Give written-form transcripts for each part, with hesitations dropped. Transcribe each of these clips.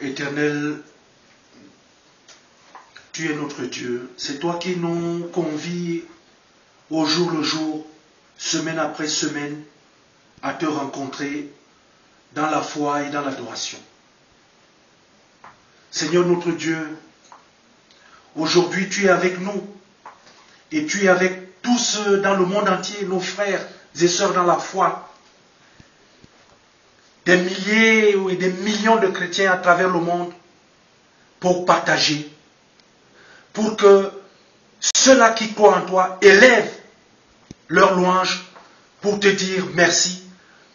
Éternel, tu es notre Dieu. C'est toi qui nous convies au jour le jour, semaine après semaine, à te rencontrer dans la foi et dans l'adoration. Seigneur notre Dieu, aujourd'hui tu es avec nous et tu es avec tous dans le monde entier, nos frères et sœurs dans la foi, des milliers et des millions de chrétiens à travers le monde pour partager, pour que ceux-là qui croient en toi élèvent leur louange pour te dire merci,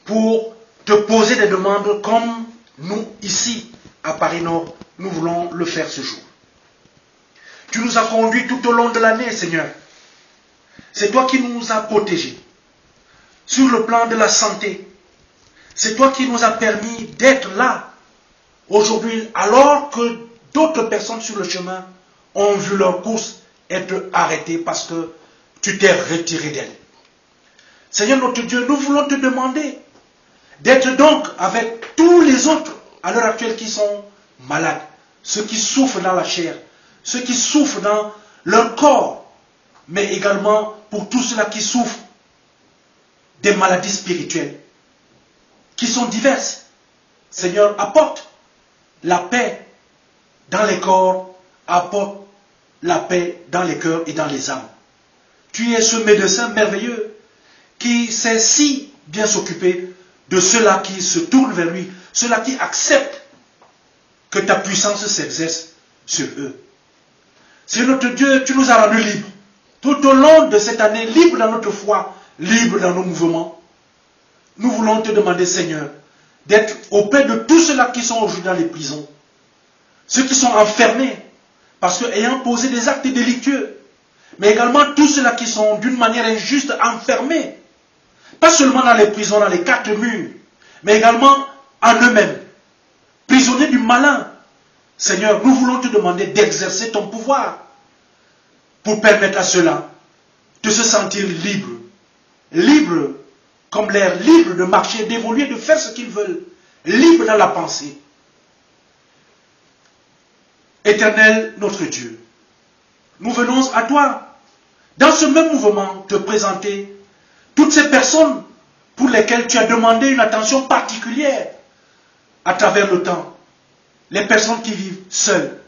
pour te poser des demandes comme nous ici à Paris Nord, nous voulons le faire ce jour. Tu nous as conduits tout au long de l'année, Seigneur. C'est toi qui nous as protégés sur le plan de la santé. C'est toi qui nous as permis d'être là aujourd'hui, alors que d'autres personnes sur le chemin ont vu leur course être arrêtée parce que tu t'es retiré d'elle. Seigneur notre Dieu, nous voulons te demander d'être donc avec tous les autres à l'heure actuelle qui sont malades, ceux qui souffrent dans la chair, ceux qui souffrent dans leur corps, mais également pour tous ceux-là qui souffrent des maladies spirituelles, qui sont diverses. Seigneur, apporte la paix dans les corps, apporte la paix dans les cœurs et dans les âmes. Tu es ce médecin merveilleux qui sait si bien s'occuper de ceux-là qui se tournent vers lui, ceux-là qui acceptent que ta puissance s'exerce sur eux. Seigneur notre Dieu, tu nous as rendus libres. Tout au long de cette année, libres dans notre foi, libres dans nos mouvements. Nous voulons te demander, Seigneur, d'être auprès de tous ceux-là qui sont aujourd'hui dans les prisons. Ceux qui sont enfermés, parce qu'ayant posé des actes délictueux, mais également tous ceux-là qui sont d'une manière injuste enfermés. Pas seulement dans les prisons, dans les quatre murs, mais également en eux-mêmes. Prisonniers du malin. Seigneur, nous voulons te demander d'exercer ton pouvoir pour permettre à ceux-là de se sentir libres. Libres comme l'air, libres de marcher, d'évoluer, de faire ce qu'ils veulent. Libres dans la pensée. Éternel, notre Dieu, nous venons à toi, dans ce même mouvement, te présenter toutes ces personnes pour lesquelles tu as demandé une attention particulière à travers le temps. Les personnes qui vivent seules.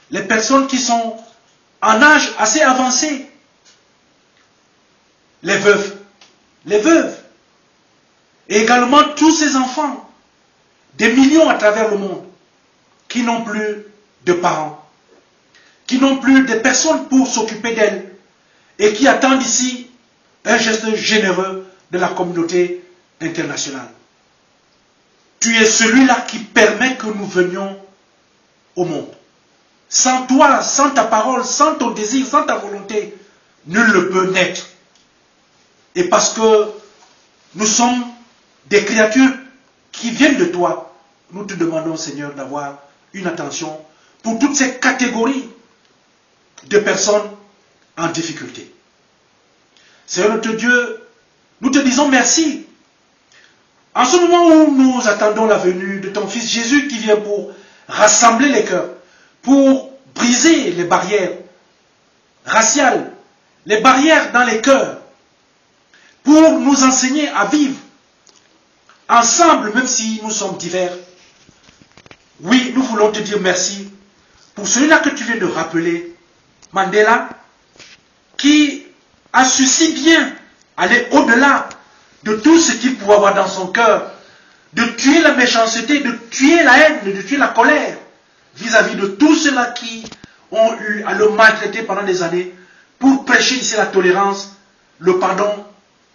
Les personnes qui sont en âge assez avancé. Les veuves. Les veuves. Et également tous ces enfants. Des millions à travers le monde. Qui n'ont plus de parents. Qui n'ont plus de personnes pour s'occuper d'elles. Et qui attendent ici un geste généreux de la communauté internationale. Tu es celui-là qui permet que nous venions au monde. Sans toi, sans ta parole, sans ton désir, sans ta volonté, nul ne peut naître. Et parce que nous sommes des créatures qui viennent de toi, nous te demandons, Seigneur, d'avoir une attention pour toutes ces catégories de personnes en difficulté. Seigneur notre Dieu, nous te disons merci. En ce moment où nous attendons la venue de ton Fils Jésus qui vient pour rassembler les cœurs, pour briser les barrières raciales, les barrières dans les cœurs, pour nous enseigner à vivre ensemble, même si nous sommes divers. Oui, nous voulons te dire merci pour celui-là que tu viens de rappeler, Mandela, qui a su si bien aller au-delà de tout ce qu'il pouvait avoir dans son cœur, de tuer la méchanceté, de tuer la haine, de tuer la colère, vis-à-vis de tous ceux-là qui ont eu à le maltraiter pendant des années, pour prêcher ici la tolérance, le pardon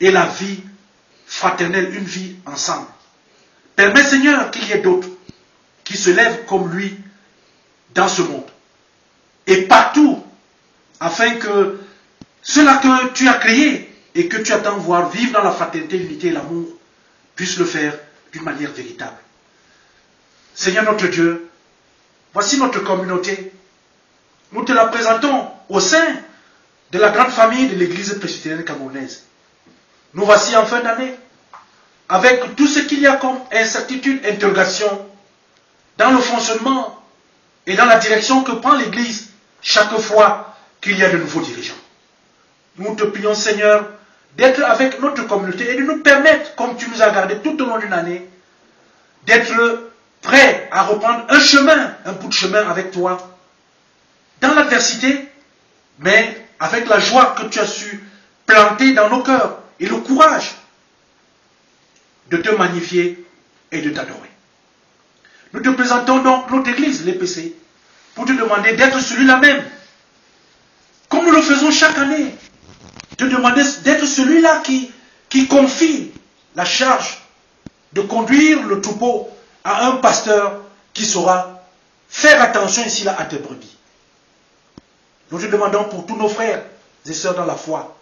et la vie fraternelle, une vie ensemble. Permets, Seigneur, qu'il y ait d'autres qui se lèvent comme lui dans ce monde et partout, afin que ceux-là que tu as créés et que tu attends voir vivre dans la fraternité, l'unité et l'amour, puissent le faire d'une manière véritable. Seigneur notre Dieu, voici notre communauté. Nous te la présentons au sein de la grande famille de l'église presbytérienne camerounaise. Nous voici en fin d'année, avec tout ce qu'il y a comme incertitude, interrogation, dans le fonctionnement et dans la direction que prend l'Église chaque fois qu'il y a de nouveaux dirigeants. Nous te prions, Seigneur, d'être avec notre communauté et de nous permettre, comme tu nous as gardés tout au long d'une année, d'être prêts à reprendre un chemin, un bout de chemin avec toi, dans l'adversité, mais avec la joie que tu as su planter dans nos cœurs et le courage de te magnifier et de t'adorer. Nous te présentons donc notre Église, l'EPC, pour te demander d'être celui-là même, comme nous le faisons chaque année, te demander d'être celui-là qui confie la charge de conduire le troupeau à un pasteur qui saura faire attention ici là à tes brebis. Nous te demandons pour tous nos frères et sœurs dans la foi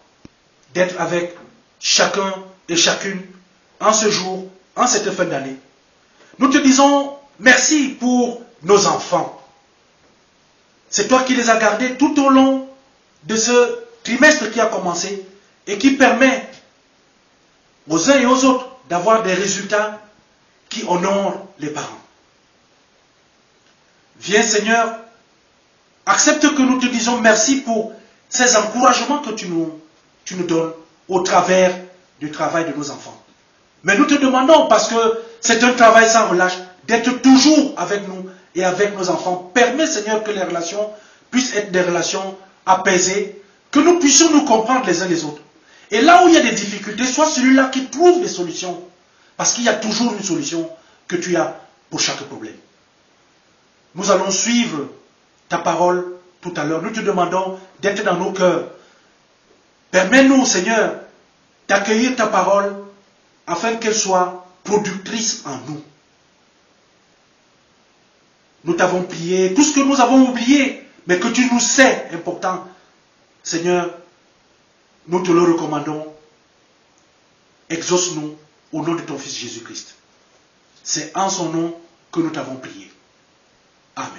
d'être avec chacun et chacune en ce jour, en cette fin d'année. Nous te disons merci pour nos enfants. C'est toi qui les as gardés tout au long de ce trimestre qui a commencé et qui permet aux uns et aux autres d'avoir des résultats qui honorent les parents. Viens Seigneur, accepte que nous te disons merci pour ces encouragements que tu nous donnes au travers du travail de nos enfants. Mais nous te demandons, parce que c'est un travail sans relâche, d'être toujours avec nous et avec nos enfants. Permets Seigneur que les relations puissent être des relations apaisées, que nous puissions nous comprendre les uns les autres. Et là où il y a des difficultés, sois celui-là qui trouve des solutions. Parce qu'il y a toujours une solution que tu as pour chaque problème. Nous allons suivre ta parole tout à l'heure. Nous te demandons d'être dans nos cœurs. Permets-nous, Seigneur, d'accueillir ta parole afin qu'elle soit productrice en nous. Nous t'avons prié, tout ce que nous avons oublié, mais que tu nous sais important, Seigneur, nous te le recommandons. Exauce-nous au nom de ton Fils Jésus-Christ. C'est en son nom que nous t'avons prié. Amen.